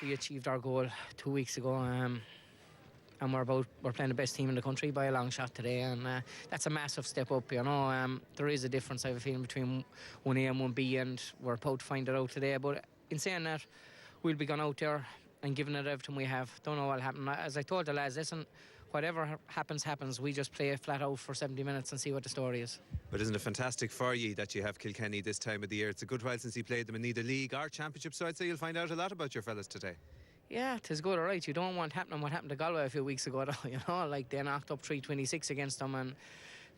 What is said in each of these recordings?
we achieved our goal 2 weeks ago, and we're playing the best team in the country by a long shot today, and that's a massive step up, you know. There is a difference, I have a feeling, between 1A and 1B, and we're about to find it out today. But in saying that, we'll be going out there and giving it everything we have. Don't know what'll happen. As I told the lads, listen, whatever happens, we just play flat out for 70 minutes and see what the story is. But isn't it fantastic for you that you have Kilkenny this time of the year? It's a good while since you played them in either league or championship, so I'd say you'll find out a lot about your fellas today. Yeah, it is good, all right. You don't want what happened to Galway a few weeks ago, though, you know, like they knocked up 3-26 against them, and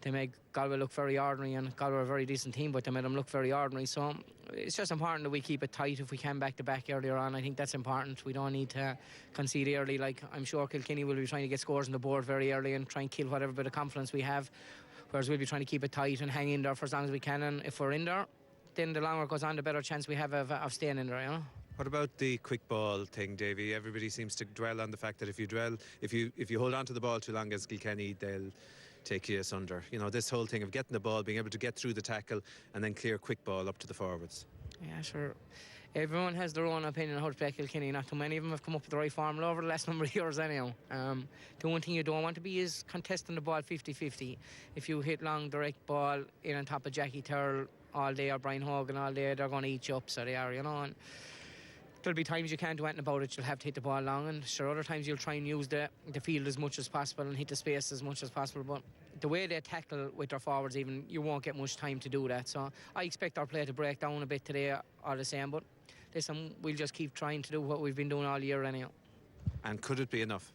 they made Galway look very ordinary, and Galway are a very decent team, but they made them look very ordinary. So it's just important that we keep it tight if we can back to back earlier on. I think that's important. We don't need to concede early. Like, I'm sure Kilkenny will be trying to get scores on the board very early and try and kill whatever bit of confidence we have, whereas we'll be trying to keep it tight and hang in there for as long as we can. And if we're in there, then the longer it goes on, the better chance we have of staying in there, you know. What about the quick ball thing, Davy? Everybody seems to dwell on the fact that if you hold on to the ball too long as Kilkenny, they'll take you asunder. You know, this whole thing of getting the ball, being able to get through the tackle and then clear quick ball up to the forwards. Yeah, sure. Everyone has their own opinion on how to play Kilkenny. Not too many of them have come up with the right formula over the last number of years anyhow. The one thing you don't want to be is contesting the ball 50-50. If you hit long direct ball in on top of Jackie Terrell all day or Brian Hogan all day, they're going to eat you up, so they are, you know. And there'll be times you can't do anything about it. You'll have to hit the ball long, and sure, other times you'll try and use the field as much as possible and hit the space as much as possible. But the way they tackle with their forwards, even, you won't get much time to do that. So I expect our play to break down a bit today, all the same. But listen, we'll just keep trying to do what we've been doing all year anyhow. And could it be enough?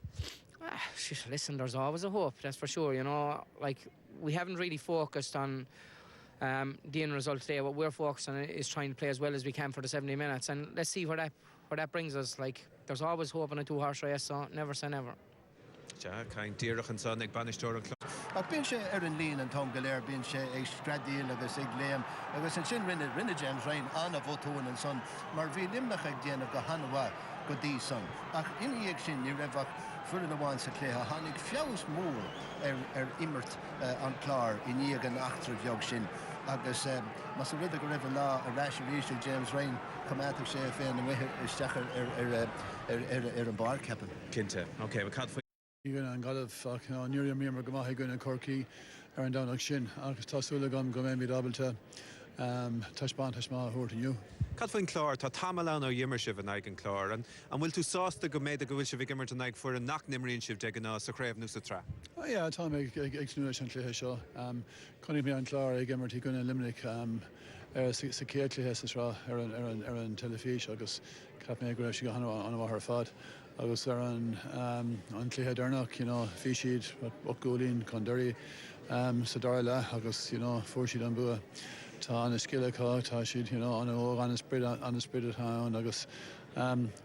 Listen, there's always a hope, that's for sure. You know, like, we haven't really focused on the end result today. What we're focused on is trying to play as well as we can for the 70 minutes, and let's see where that brings us. Like, there's always hope in a two-horse race, so never say never. Ja, kind Dírach and son ag banistóir an club. Bíonn sé ar an líon an Tom Clare, bíonn sé ag scradíal agus ag léam agus an sin rinne James Ryan anna bhótún an son mar bhí limnach ag déanamh go hanmha go dtí son. Ach iní ag sin ní raibh fuair na bháin sa cléthe tháinig feabhas mór ar immert an Clare i níag an achtar bheag sin. Agus mas a ridda go raibh lá a ráis ríiste James Ryan comáach sé féin na mhuithe isteach ar an bar ceapan. Cinnte. Okay, we can't Ígan an galamh níor míar go maithe gúna Corky ar an dánach sin agus tásúla go mé mí dábalta taisbán taismá thuairt inniu. Cad faoin Clare, tá tamalaun ó dhimmer sibh an ag an Clare, and bhfuil tú sásta go méid a go bhfuil sibh gimmert an ag fuair an nach nimríonn sibh de gná sa chréibh nó sa trá? Ja, tá ag snúla an chluthe seo. Conig mé an Clare ag gimmert í gúna limnic sa céad chluthe sa trá ar an telefís agus cap mé go raibh si go anmha ar fad. Agus ar an chluthe darnach, you know, fí siad opgólín chun deirí sa dar le agus, you know, fuair siad an bua. Tá an skillach tá siad, you know, an ó an spirit atá agus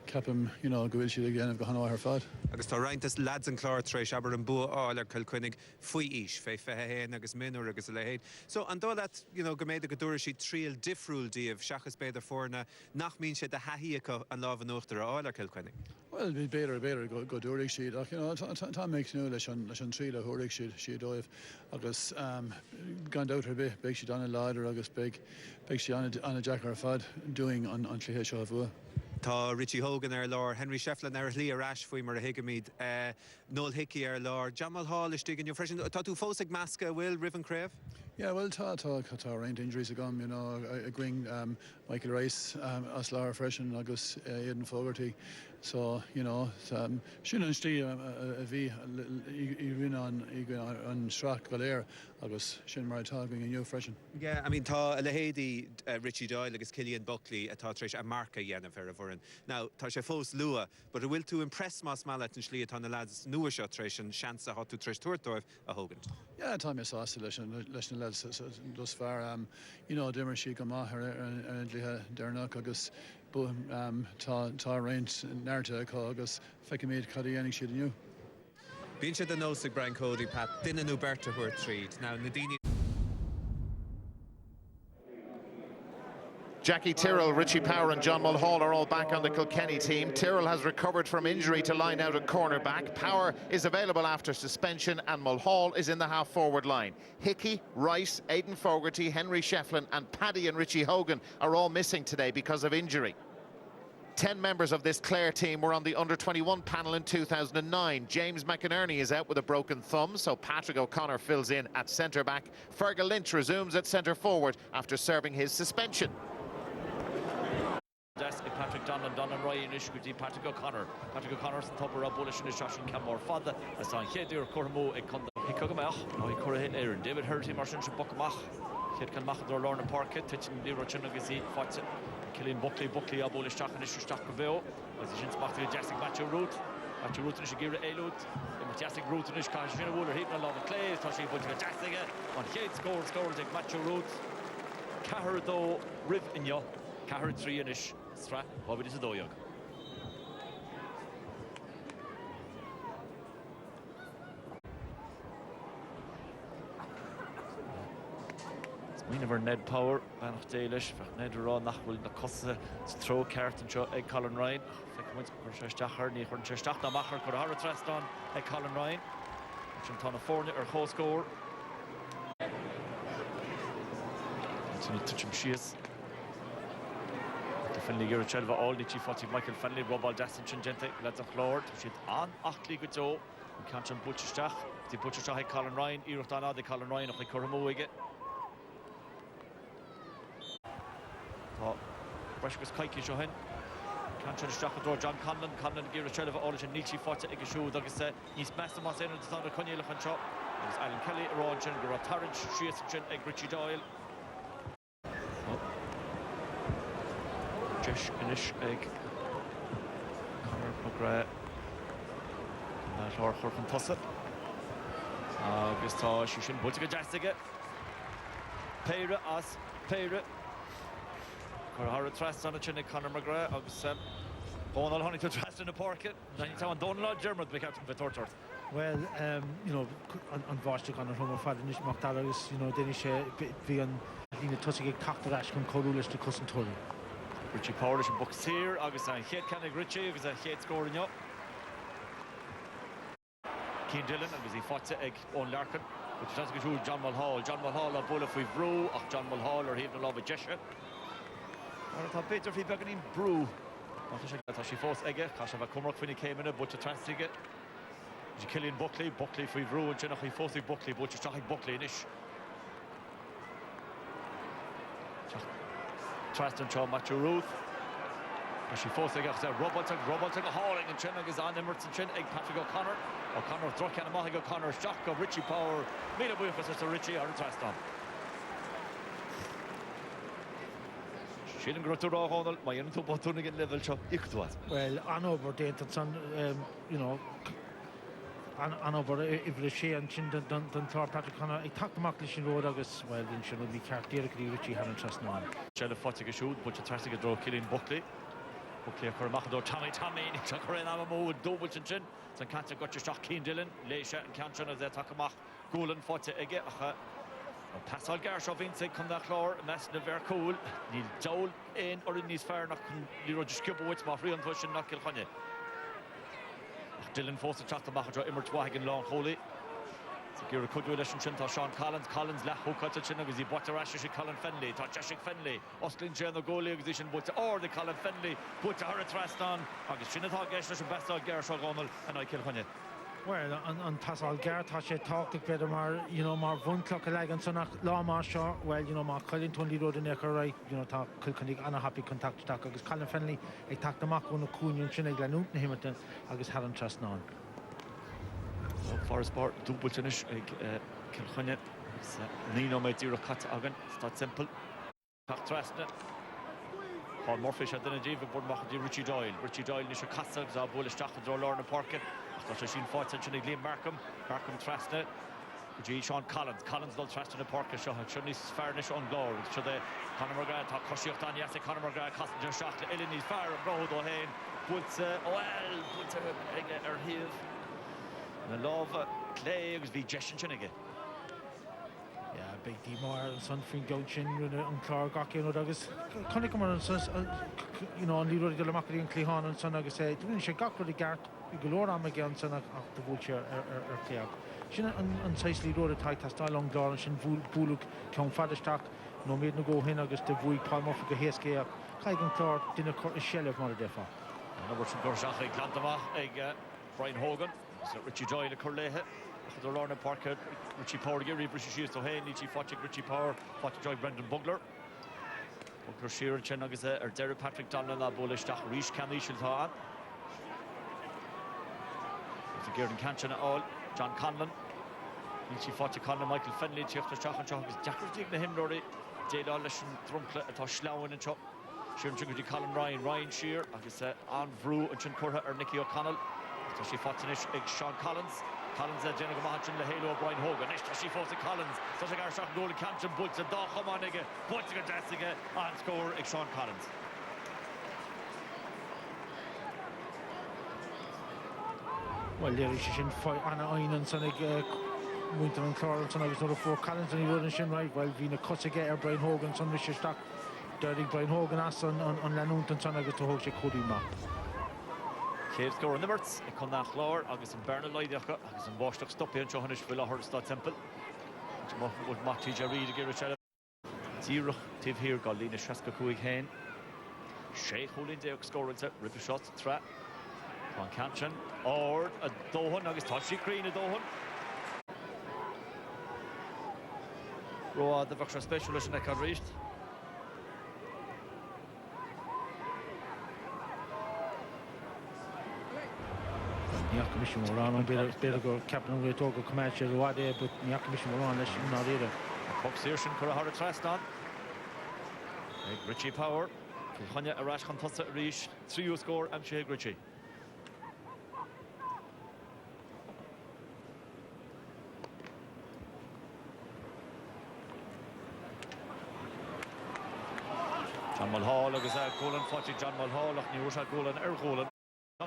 capim, you know, go bhfuil siad again go hanmha ar fad. Agus tá roiintas lads an Clare tar éis aber an bua áil ar Kilkenny faoi ís fé fethe héin agus minúr agus a le héin. So an dó that, you know, go méid go dúir siad tríal difriúil díobh seachas beidir fórna nach mín sé de haíocha an lábh an uachtar áil ar Kilkenny. Well, bhí better go dúirigh siad ach, you know, tá méid nó leis an tríal a thuirigh siad dóibh agus gan dátar beidh siad anna láidir agus beidh siad anna Jack ar fad doing an chluthe seo a bhua. Tá Richie Hogan ar lár, Henry Shefflin ar lí arás faoi mar a higamid, Noel Hickey ar lár, Jamal Hall is digging you freshen. Tá tú fósig masca bhfuil Riven Crave? Yeah, well, tá roint injuries a gum, you know, going Michael Rice as lár freshen agus Aidan Fogarty. So, you know, sin an stí a bhí I rinne an Shrach Galéir agus sin mar atá going inniu freshen. Yeah, I mean, tá a lehéadí Richie Doyle agus Cillian Buckley atá treis a marca dhéanamh ar a bhforin. Now, tá sé fós lua, but a bhfuil tú impress más mallet an slí atá na lads nua seo treis an seansa hat tú treis tuairtóibh a Hogan. Yeah, tá mé sásta leis na lads thus far. You know, dimmer si go maith ar an dlíthe darnach agus tá roint náirte acu agus feicimid cad dhéanamh siad inniu. Bíonn siad an nósig Brian Cody, Pat, duine nó berta thuair tríd. Now, Nadine. Jackie Tyrrell, Richie Power and John Mulhall are all back on the Kilkenny team. Tyrrell has recovered from injury to line out at cornerback. Power is available after suspension and Mulhall is in the half-forward line. Hickey, Rice, Aidan Fogarty, Henry Shefflin and Paddy and Richie Hogan are all missing today because of injury. 10 members of this Clare team were on the under-21 panel in 2009. James McInerney is out with a broken thumb, so Patrick O'Connor fills in at centre-back. Fergal Lynch resumes at centre-forward after serving his suspension. Patrick Donnan Ryan is good. Patrick O'Connor san topper of bullish in the shot and Camor Fada. As on Hedir Cormo a con he Cogamach. No, he correct Aaron David Hurty Martin Buckmach. He can make the Lorna Park, touching the Rochinagazi, Fats, killing Buckley, a bullish stock and issue stock of Bill. As he shins back to the Jessic Matcher route. Matcher route and Shigira Elut. The Majestic route and Ishkashina Wooler Heaton along the clay. Toshi Butcher Jessica. On Head scores like Matcher route. Cahar though, Riv in Yo. Cahar 3 and ish. Stra, Bobby is a doyog. We never Ned Power, Van of Dalish, Ned Ron, Nachwell, the Cossa, throw Cart and show Egg Colin Ryan. Stachar, Nick, and Stach, the Macher, could have trust on Egg Colin Ryan. Chantana Forney or Ho score. Continue to touch him, she is. Finley Girichelva, all the chief Michael Finley, Rob Aldassin, Gente, lads of Lord, she's on Achli Gudzo, Kanchan Butchestach, the Butchestach, Colin Ryan, Irutana, the Colin Ryan of the Kuramuige. Breshkus Kaiki Johan, Kanchan Stachador, John Conlon, Girichelva, all the Nietzsche Forte, Igishu, Douglas, East Mastermas, and the Thunder Conya Lachanchop, there's Alan Kelly, Ron General Tarrant, Shears, Egg Richie Doyle. Jesh Inish Egg Conor McGrath and Lord Horfan Tussett August she shouldn't put to Jessica Peira as Peira Corhara Trust on a chin Conor McGrath August Donald Honey to Trust in the Porket Donald German to be captain for Tortort. Well, you know, on Vostok on the home of Father Nish Mactalas, you know, Danish vegan in the Tussig Cocktash can Corulish to Cousin Tully. Richie Powers and Bucks here, August and Hate Cannig Richie, because a hate scoring up. Keane Dillon, because he fought to Egg on Larkin, which is to go to John Mulhall, a bullet for Brew, or John Mulhall, or even a love of Jesha. I thought Peter if he began in Brew. I thought she forced Egg, Kashava Kumrock when he came in, but to Transtig it. Killian Buckley for Brew, and Jenna, he forced Buckley, but just like Buckley in ish. Traston Shaw Matthew Ruth. She forced again. Robotic hauling and Chinnog is on Emerson Chin, Egg Patrick O'Connor. O'Connor, Drucken and Mahig O'Connor, Shock of Richie Power. Mila Bufus to Richie or Traston. She didn't grow to Raw Honel, my own two bottoning in level shop. Well, on over Danton, you know. An over if the she and Chin done Patrick Connor, I talked to Maclish Road August, well, then she will be characteristically Richie Hannon Trust now. Shell of Fotiga shoot, but you trust to draw killing Buckley. Buckley for Macador, Tommy, Chakaran Amamu, Double Chin, St. Cancer got your shot, Keane Dillon, Leisha and Canchan as they attack a Mach, Golan Fotiga again. Pascal Gershov inside come that floor, Mass Never Cool, Neil Dole in or in his fair, not Lero Skibowitz, Mafri and Push and not Kilkenny. Dylan forced to chat to Mahadra Immer Twahagan Long Holy. Secure could do election to Sean Collins la hook to Chinnog as he bought the Rashish Colin Fenley, to Jessic Fenley, Ostlin Jen the goalie position, but or the Colin Fenley, but to her Traston, August Chinnathog Geshish and Bastal Gershog Gonal, and I kill Honey. Well, on Pascal Garth, she talked a bit more, you know, more one clock a leg and so Law Marshall, well, you know, more Colin Tunley Road in Echo, right, you know, talk Kilkenny and a happy contact to talk, because Colin Fenley, I talked the Mach on a Coon and Chinnig Lanut, him at the August Hadden Trust now. Forest Bar, double finish, Kilkenny, Nino Madeira cut again, it's that simple. Talk Traston. Paul Murphy had done a Jiva, but Mahdi Richie Doyle, Nisha Casa, Zabul, Stachel, Lorna Parkin. Sheen fought Century Gleam Markham Trasna, Sean Collins don't trust in the park. Shouldn't fairness on glory. Should they Conor McGrath talk Koshiok on yes, Conor McGrath Costinger shot Illinois fire road O'Hain puts heel the love Clay was be Jeshin Chinnigan. Yeah, big D more Sunfree Gouchin on Clare Gaki and August Connick says you know on Leroy de la Macri and Clehan and Son August say didn't she got really Gart Galore am again Son of the Vulture Clare. She on Sicily Road tight has style on Glorish and Buluk Count Fadderstock no made no go hin August the Vui Paul Murphy Heske Caigan Clare dina Shelley mar defa. Number 2 Gorshach ag Glantama ag Brian Hogan. So Richie Doyle ag Curlehe. The Lorna Parker, Richie Power Gary, British Shields O'Hain, Nietzsche Fotchik, Richie Power, Fotchik Joy Brendan Bugler. Bugler Shearer Chen agus Derek Patrick Donlan a Bolistach Rish Cammy Shiltaan. It's a Gerdon Canchan all, John Conlon. Nietzsche Fotchik Conlon, Michael Fenley, Tiefta Chachan Chach agus Jacker Digna him Rory. Dale Allishan Drunkle at Toshlawan and Chop. Shearer Chingudi Colin Ryan Shear, agus Anne Vrew and Chin Curha or Nicky O'Connell. So she fought Eg Sean Collins. Collins Jenna Gamachin Le Halo Brian Hogan. Next she fought Collins. So she got a shot goal in Canchan Butts and Dach Homanega. Butts again Jessica and score Eg Sean Collins. Well, there is Shin fight Anna Einan Sonic Winter and Clare and Son was number 4 Collins and he wouldn't Shin right. Well, Vina Cutsigator, Brian Hogan, Son Richard Stock. Dirty Brian Hogan asked on Lanúnt and Son I got to hold she could not. Cave score in the Mertz, it come nach Clare, agus in Bernal Leidiacha, agus in Bostock stop in Johannes Villa Hurstad Temple. With Matti Jarry to get a Zero, Tiv here, Galina Shaska Kuig Hain. Sheikh Hulin Deok scoring set, rip a shot, threat. On Canchan, or a Dohan, agus Tashi Green a Dohan. Roa, the Vextra specialist in the reached. Commission Moran on better go Captain we talk commercial what there but Commission Moran let's not either. Fox here should Curahara Trastan. Richie Power. Hanya Arash Kantasa Rish 3 score and Sheikh Richie. John Mulhall agus Golan Fotchik John Mulhall ach Nurusha Golan Golan.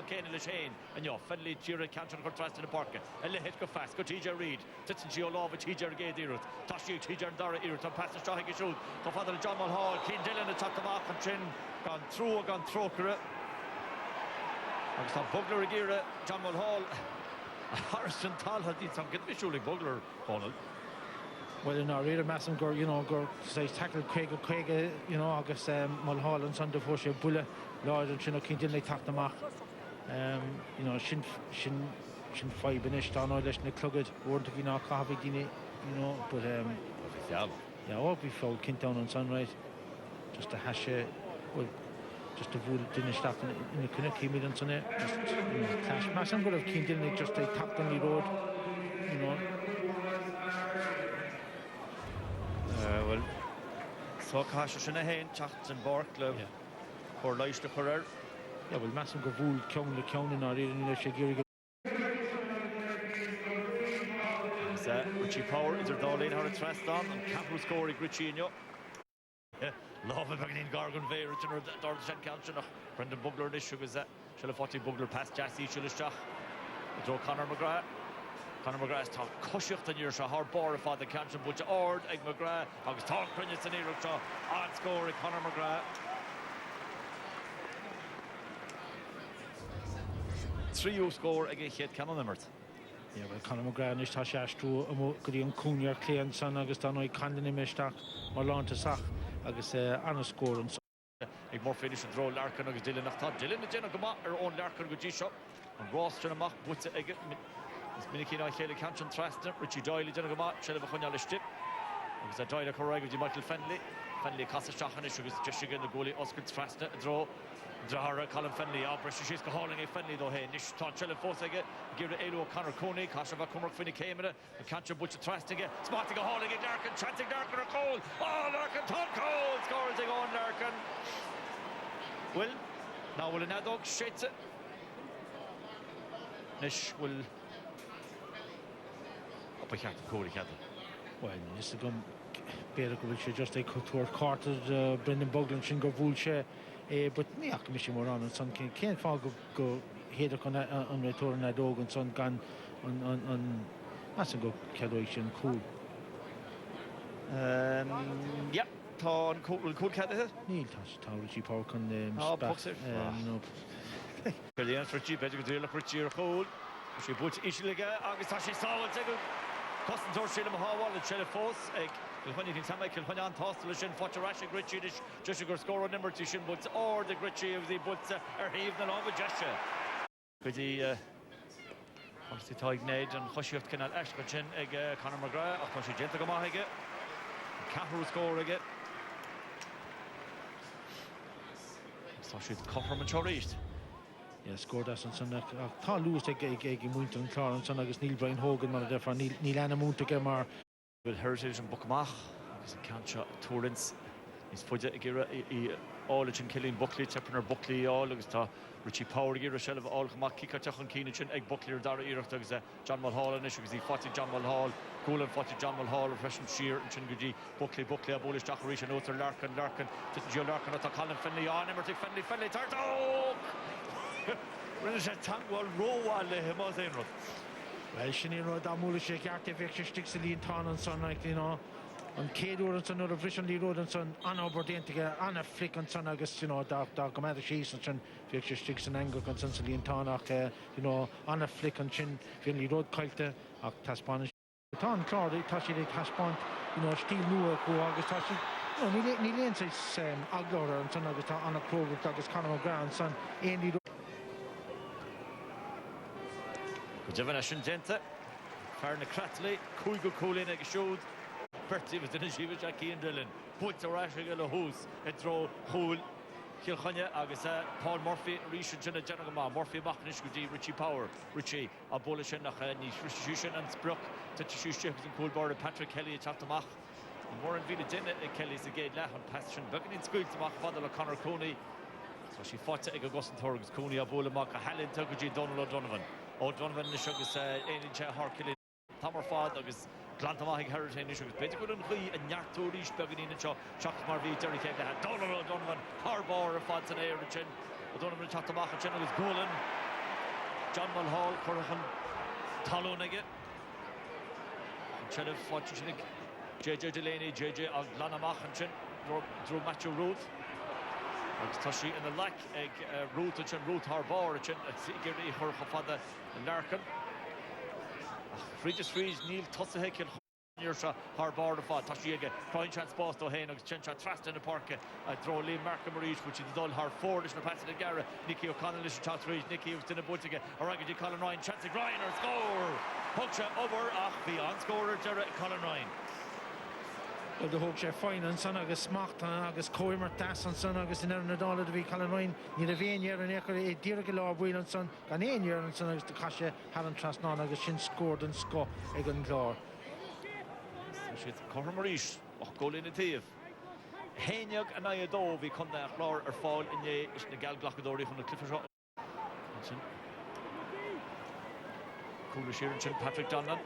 Kenny Lashane and yo Fenley Jira Canchan contrast in the park and let hit go fast go TJ Reid Titson Giolova TJ Gay Dirut Tashi TJ Dara Irut and pass the shot he shoot to father John Mulhall Keen Dillon and top the mark and Chin gone through Kera and stop Bugler Agira John Mulhall Harrison Tal had did some good visually Bugler Honal. Well, in our reader Massam Gur, Gur says tackle Craig, August Mulhall and Sunday for she Bulla, Lord and Chino King didn't tap the mark. Shin five benish down all this clugged word to coffee but yeah, all be foul Kintown on Sunrise just to hash well just to vote didn't stop in the Kilkenny mid on Sunday just clash Massam Gur of King didn't just they tapped on the road well so Cash Shanahan Chachts and Barclay or Leish the Career. Yeah, well, Massam go vool count in our in Shagiri. Richie Power is their Darlene Howard Trastan and Capital score Richie and yo. Love it again Gargan Vay Richard Darl Shan Canchan Brendan Bugler this sugar that Shellafoti Bugler past Jassy Shillishach. Joe Conor McGrath. Conor McGrath's talk Cushiocht and your Shahar Bar for the Canchan Butch Ord Egg McGrath. August Talk Princess and Eric on score Conor McGrath. 3 score against Hit Canon Emmert. Yeah, well, Conor McGrath is Tashastro, Goodian Kunya, Clay and Son, August Danoi, Candon Meshtak, Marlon Tasach, August Anna score and so. A more finish and throw Larkin, August Dylan, Dylan, the Jenna Gama, her own Larkin, good G-shot, and Ross Jenna Butts again. Miniki now, Haley Canchan Traston, Richie Doyle, Jenna Gama, Shella Baconia Listip, August Doyle, Correg with Michael Fenley, Casa Shachan, just again the goalie, Oscar Traston, a draw. Drahara, Colin Fenley, British Shields Hurling a Fenley though, hey, Nish Tonchel and Fosega, give it Elo O'Connor Coney, Kashava Cumrock Finney came in it, and Cancha Butcher Trastiga, spotting a Hurling a Larkin, chanting Larkin or Cole, oh Larkin, Tom Cole scores a on Larkin. Well, now will an dog shades it. Nish will up a cat, Cody Cattle. Well, this is going better go just a couture quarters, Brendan Bugler and Shingo Vulche. But yeah, Commission Moran and Son can't fall go head on return on that dog and Son gone on that's a go calculation cool. Yep, Ton cool cat is it? Neil Town Richie Park on the boxer. Brilliant for G better go look Richie or cool. She puts Ishliga August she saw it. Custom door Sheila Mahawal and Shella Foss Kilkenny can Sam Kilkenny on toss to Lishin Focher Rashig Richie Jessica score number 2 Shin but or the Richie of the but heaving along with Jessica. Could he obviously tied Ned and Khoshift Canal Ashkachin Conor McGrath of course Genta Gamahige Capital score again. So she'd cover from Chorist. Yeah, scored us on Sunday. Tá Lewis take muito an Clare on Sunday agus Neil Brian Hogan mar der from Neil Anna Moonta ge mar with Heritage and Buckmach agus Cancha Torrance is fuide gira I all in Killing Buckley Tipner Buckley all agus tá Richie Power gira shell of all Mach Kikach and Keenachin egg Buckley or Dara Irach agus John Mulhall and issue he fought John Mulhall Coolan fought John Mulhall refreshing sheer and Chinguji Buckley a bullish Dacharish and Otter Larkin to Joe Larkin at Colin Finley on Emerty Finley turns Rinne Tangwal Rowa le Hemos Enroth. Well, Shiniro da Mulish Artificial sticks in town and son like on Kadur and son of Richard Road and son Anna Bordentica, Anna Flick and son August, da Commander Shees and son Victor sticks and Angle constantly in town, Anna Flick and Chin, Finley Road Kalte, Taspanish. Town Claude, Tashi Taspont, Steve Newark, who August Tashi. Nilan says Aglora and son August Anna Crow with Douglas Conor McGrath and son Andy. Javana Genta, Farna Cratley, Kuigo Coolin ag showed Bertie was in a Shiva Jackie and Dillon, put a rashing a hoos, and throw Hool, Kilkenny, Agasa, Paul Murphy, Risha Jenna Janagama, Murphy Machnish, Richie Power, Richie, a bullish and Restitution and Spruck, Tishu and Coolboard, and Patrick Kelly, Chatamach, and Warren Villa Jenna, and Kelly's a gate laugh and Passion, Bucking in school to Mach Father Connor Cooney. So she fought to Augustin Torgs, Cooney, Abola Maka, Hallen, Tugaji, Donald O'Donovan. O'Donovan Nishugus, Ainin Harkilin, Tomer Fad, August Glantamahig Heritage Nishugus, Petticoat and Hui, and Yarto Rish, Beganin and Chuck Marvi, Derry Keg, Donald O'Donovan, Harbor, Fadson Air, Chin, O'Donovan Chatamach, Chin, was Golan, John Mulhall, Corrigan, Talonega, Chin of Fortunik, JJ Delaney, JJ Glanamach, and Chin, Drew Matthew Road. Tashi in the lack egg Ruth and Ruth Harbor and Sigurd her Hafada Larkin. Friedrich Fries Neil Tussahek and Yersha Harbor the Fad Tashi again. Brian Transpost O'Hain and Chencha Trust in the park. Throw Liam Markham Maurice which is done her Ford is the pass to Gara. Nicky O'Connell is the Reach. Nicky was in the Buttiga. Oragaji Colin Ryan. Chancey Ryan or score. Hookshot over. Beyond scorer Jared Colin Ryan. Well, the Hope Chef fine and son August Smacht and August Coimer Das and son August in Ernadal of the Colin Ryan. Near the Vain year and Echo, Dirk Wheel and son, Ghanaian year and son August the Kasha, Haran Trasnon, August Shin scored and Scott, Egan Glor. She's Corner Maurice, goal in the Tave. Hanyag and Ayado, we come there, Glor or fall in the Gal Glockadori from the Clifford Shot. Cooler Sheeran, Patrick Donlan.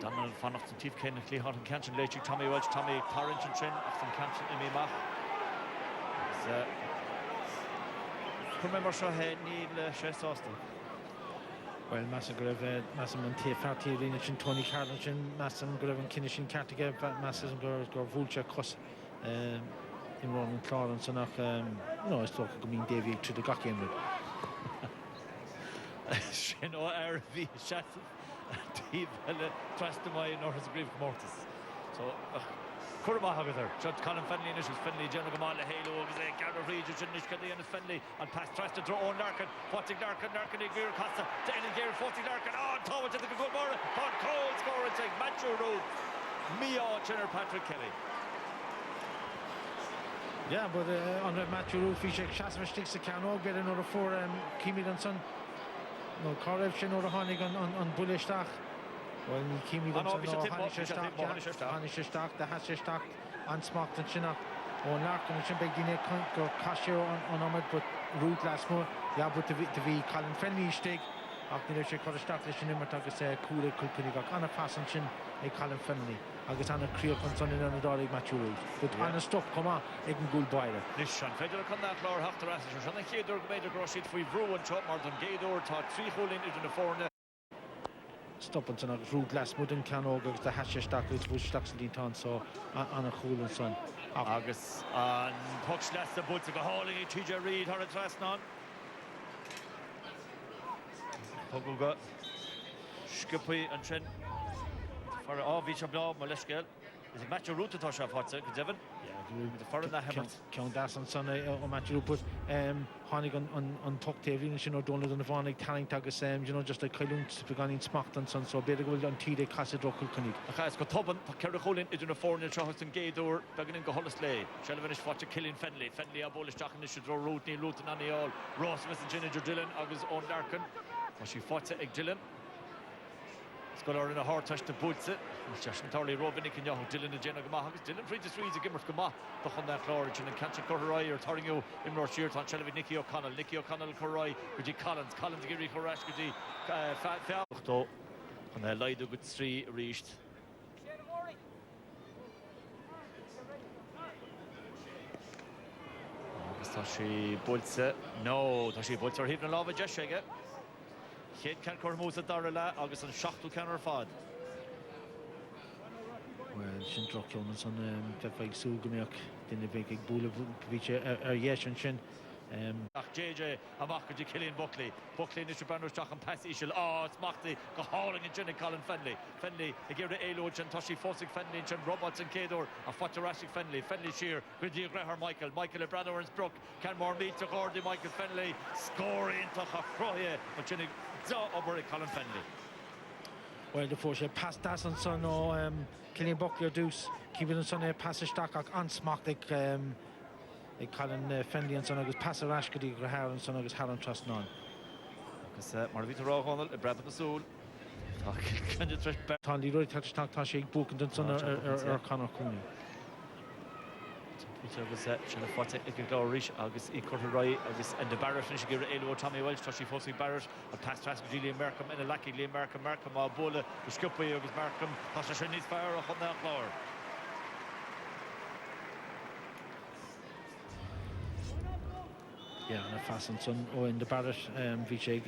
Donald van Ochten Tief Ken Cleahart and Canton Leitch Tommy Welch Tommy Torrent and Chen Ochten Canton Imi Mach. Remember so Neil Shesoston. Well, Massagrev, Massaman Tiafati, Rinachin, Tony Carlin, Massam Grev and Kinishin Cartiga, Massam Gor Vulture Cross in Roman Clare and Sonach. It's talking coming Davy to the Gaki with. Shino RV Shasif. Steve Trastamai nor his grief mortis. So Kurma Hagazer, Judge Colin Finley initials Finley, General Gamala Halo, Garner Regis, and Nishkali and Finley, and past Trust to draw on Larkin, Forty Larkin, Gear Costa, to Ellen Gear, Forty Larkin, Tower to the good more, Pond Cole score and take Matthew Road, Mia Chinner Patrick Kelly. Yeah, but on the Matthew Road, Fishek Shasma sticks the can all get another 4 Kimi and Son. No, Carl Shin or Honig on Bulleshtach. Well, Kimi Dunson, Hanishtach, the Hashistach, and Smocked and Shinach. Oh, Larkin and Shimbeg Dine go Cashier on Ahmed, but Root last more. Yeah, but the V Colin Fenley stick. After the Shekar Stacklish and Nimmertag say, Cool, Kulkunig, on a pass and Shin, a Colin Fenley. I guess on a Creel Conson in an Adori Matthew Root. But on a stop, come on, it can go by it. Nishan, Federal Conda, Clare, Hafter Asher, and the Gator made a gross hit for Brew and Chop, Martin Gator, taught 3 hole in the 4. Stop and Son, Root last Mudden can August, the Hasher Stacklish, which Stacks in the town, so on a cool and Son. August, and Pucks last the Butts, a hauling it, TJ Reid, Hora Trasnon. Poguga, Skippy and Trent. for Vich Blau Maleshkel. Is it match a route to Tosha Hotze, Devon? Yeah, the foreign that happens. Count that on Sunday on match but Honig on Tuck Tavin, you know, Donald and Vanig telling Tagus, you know, just like Kailun beginning smacked and son, so better go on T. de Cassidro Kilkenny. Okay, it's got Tobin, Kerricolin, it's in a foreign Charleston Gaydor, beginning to Hollisley. Shelvinish for killing Fenley. Fenley, a bullish Jack and the should draw route, Neil Luton and all. Ross, Mr. Ginger Dillon, August on Larkin. Was she fought to Egg Dillon? It's got her in a hard touch to boots it. Just entirely Robin can you Dylan the Jenna Gama. Dylan free to streets again with Gama. The Honda Clare and Cancha Corroy or turning you in more sheer on Shelby Nicky O'Connell. Nicky O'Connell Corroy. Could you Collins Gary Corash could you Fat and the light of good street reached. Tashi Boltse. No, Tashi Boltse are hitting a lot of just shake it. Hit can Cormosa Darla, August and Shachtel can her fad. Well, Shin Drock on some Defig Sugamiak, then the big bull of Vicha Yesh and Shin. JJ, Amaka Killian Buckley. Buckley in the Shabano Stock and Pass Ishel. Oh, it's Machty, go hauling and Jenny Colin Fenley. Fenley, they give the Aloch and Toshi Fossick Fenley and Robots and Cador, a Fatarashik Fenley. Fenley Shear, good deal, Graham Michael a Brad Owens Brook, Canmore meet to Gordy Michael Fenley, scoring to Hafroye, but Jenny over Colin Fenley. Well, the force past that and son or Killian Buckley or Deuce, keeping the son a passage stack on Smock like Colin Fenley and son of his passer Ashkady Grahar and son of his Haran Trust None. Because Marvita Rogonal, a Brabant the Soul. Can you trust back? Tandy Roy touch Tashi Book and son or Connor Cooney. Peter was Shanna Forte, Ikigor Rish, August Ecorroy, August and the Barrett, and she gave Elo Tommy Welch, Toshi Fossey Barrett, and past Trask Julian Markham, and a lucky Liam Markham, Bola, the Skipway, August Markham, Pasha Shani's Fire, on that floor. Yeah, and a fast and son in the Barrett, which a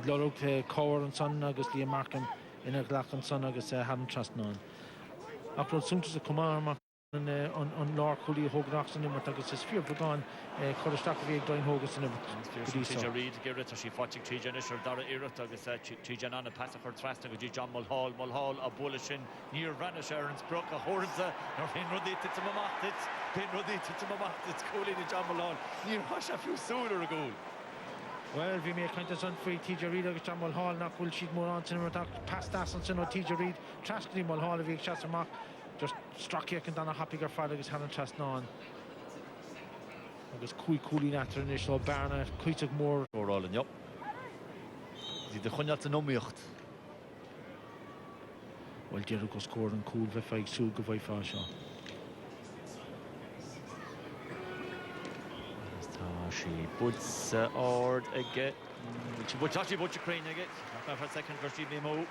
glorok Cower and son, August Liam Markham, in a Glock and son, August hadn't trust none. After soon as the command on Lord Cooley Hogan and Martagus is fear for gone Corustak of Egg Dine Hogus and Tija Reid give it to she fought Tija or Dara Iratagus Tija on a pass for Trastan John Mulhall a bullish in near Vanish Aaron's Brook a Horza or Pin Rudit to Mamatits Pin Rudit to Mamatits Cooley to John Mulhall near Hush a few sooner ago. Well, we may kind of son free Tija Reid against John Mulhall not will sheet more on to past that and son or Tija Reid Trasky Mulhall of Egg Shots Mark. Just struck here and done a happy Father is having trust on. I was cooling after initial Barna, quite took more. Rolling, yep. The Hunyat and Omiocht. Well, Jericho scored and cool Vifai Sug of Fasha. She puts Ord again. She puts actually Butcher Crane again. For a second for Steve Mo.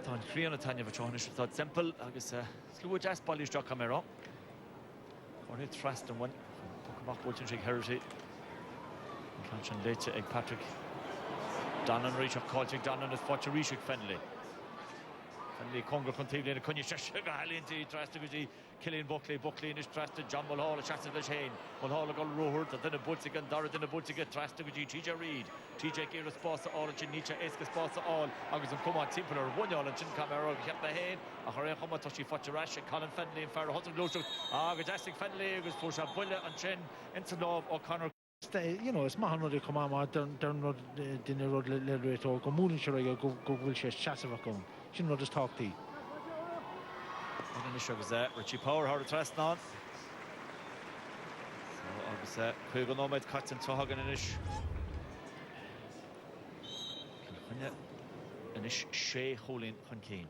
Tá Crean Tanya for Chonish thought simple agus slú jazz polish dot camera or it trust and one Pokemon Bolton Jig Heritage Canchan later egg Patrick Donnan reach of Colchik Donnan is Fortune Rishik Fenley Congo continued in a Kunya Sugar Hallinty trusted with Killian Buckley in his trusted John Mulhall a chance of the Shane Mulhall got Rohurt and then a Butzik and Dara then a Butzik trusted with TJ Reid TJ gave response to all and Nietzsche Eska response to all August and Kuma Timpler one y'all and Chin Camera kept the hand a Hurling Homa Toshi Fatcharash and Colin Fenley and Farrah Hudson Glow Agastic Fenley was Pusha Bulla and Chin into Love O'Connor. You know, it's Mahan Roddy come on, don't know the road literate or go moving sure go will share Chassavacon. She know just talk to you. And the show was that Richie Power, how to trust not. So, obviously, Quiggle Nomad cuts and Tohagan and Ish. And Ish Shea Holin Hunkeen.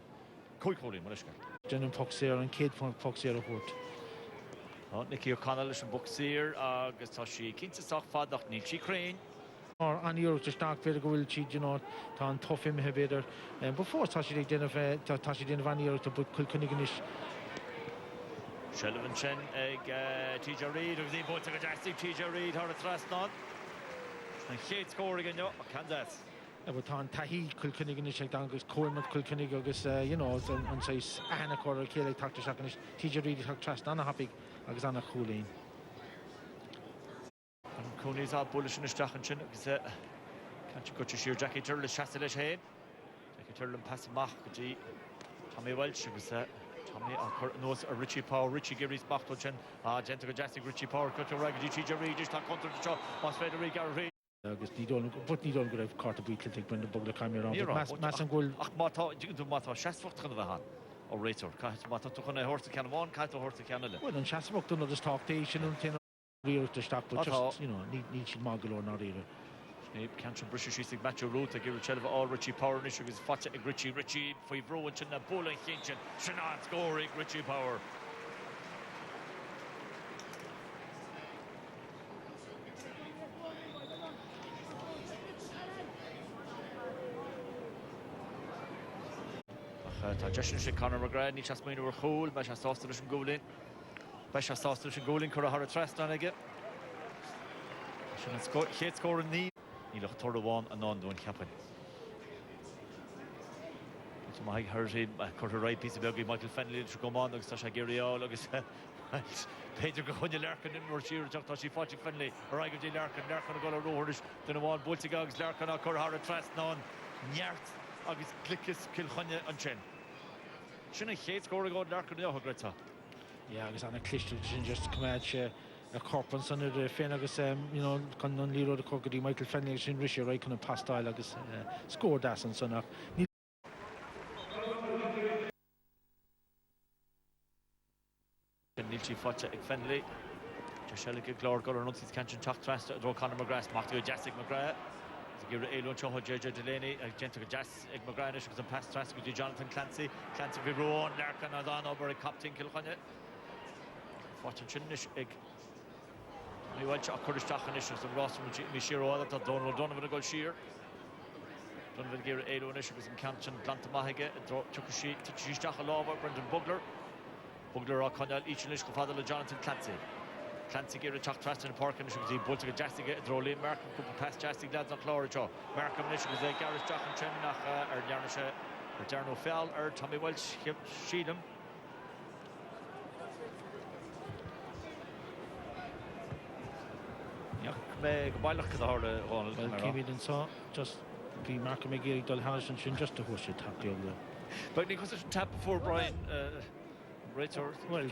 Quick Holin, Malishka. Jen Foxier and Kate Foxier Hort. Oh, Nicky O'Connell and Boxier, Gustashi Kinsa Fadach Nietzsche Crane. Or an euro to start very go will cheat, you know, tan tough him better. And before Tashi didn't van euro to put Kilkenny. Shelvin Chen, TJ Reid, who's able to get TJ Reid, how to thrust not. And Shade score again, no, Kansas. But tan Tahi Kilkenny check down goes Coleman Kilkenny goes, you know, and says Anna Corder Kelly talk to Shakanish, TJ Reid talk trust, Anna happy, Alexander Coolin. Cooney's out bullish in the Strachan chin. Can't you got your sheer Jackie Turle chassis leis head. Jackie Turle pass mach G. Tommy Welch was Tommy knows a Richie Power, Richie Gary's back to chin. Gentle Jessic Richie Power cut to Raggedy Chi Jerry just on counter the shot. Was Federica Reid. Agus ní dón go raibh carta buitla ag buin bugla caiimir an. Mas an ghfuil ach mátá seastocht chun bheithan ó réitor. Mátá tu chun horta ceanháin, caiit ó horta ceanile. Well, an seastocht an agus táchtaí sin an tin rialta staach, but just, you know, ní siad má go leor ná rialta. Snéib ceantra brisise síigh Matthew Root a gur seileadh all Richie Power níos agus faite ag Richie faoi bhróin sin na bóla chéin sin an scóir ag Richie Power. Tá Jessin sé Conor McGrath ní chas main o'r chôl, ba chas sásta leis an gólin. Ba chas sásta leis an gólin cur a har a trest an aige. Sin an chéad scór an ní. Ní lech tor bháin an ná dún ceapan. Tá má haig thuirtí cur a raid písa beagaí Michael Fennelly leis go máin agus tá sé géireáil agus Peter go chuine learcan in mór siúr teach tá sí fáte Fennelly a raig go dtí learcan a go a róhairis duna bháin búltaigh agus learcan a cur a har a trest ná neart agus clickas Kilkenny an sin. Sinna chéad scóir a gáid learcan a greta. Yeah, agus anna clisteil sin just cumáid sé a corpan san féin agus you know, chun an líród a cogadí Michael Fennelly sin riise raid chun an pastáil agus scór das an sanach. Níl sí fáte ag Fennelly. Tá seala go glár go ar an útí cancin teach tresta a dró Conor McGrath machta go Jessic McGrath. Give it Elon Choho, JJ Delaney, gentle Jess, Ig McGrath, because the pass trust with Jonathan Clancy with Rowan, Larkin, and on over a captain Kilkenny. Fortune Chinish, Ig. I went to a Kurdish Tachanish, and Ross from Mishiro, that Donald Donovan a goal sheer. Donovan gave it Elon Ish, was in Canchin, Glanta Mahige, took a sheet to Chistachalova, Brendan Bugler. Bugler, O'Connell, each and Father Jonathan Clancy. Clancy gave a chuck trust in the park and she was able to get Jastic draw in Markham couple past Jastic lads on Clare Joe. Markham was a Gareth Jock and Chen nach Jarnisha or Jarno Fell or Tommy Welch Sheedham. Ja, me gobailach the hard Ronald. Well, came in saw just be Markham McGeary Dul Harrison just to push it tap the other. But because it tap before Brian Raitor, well,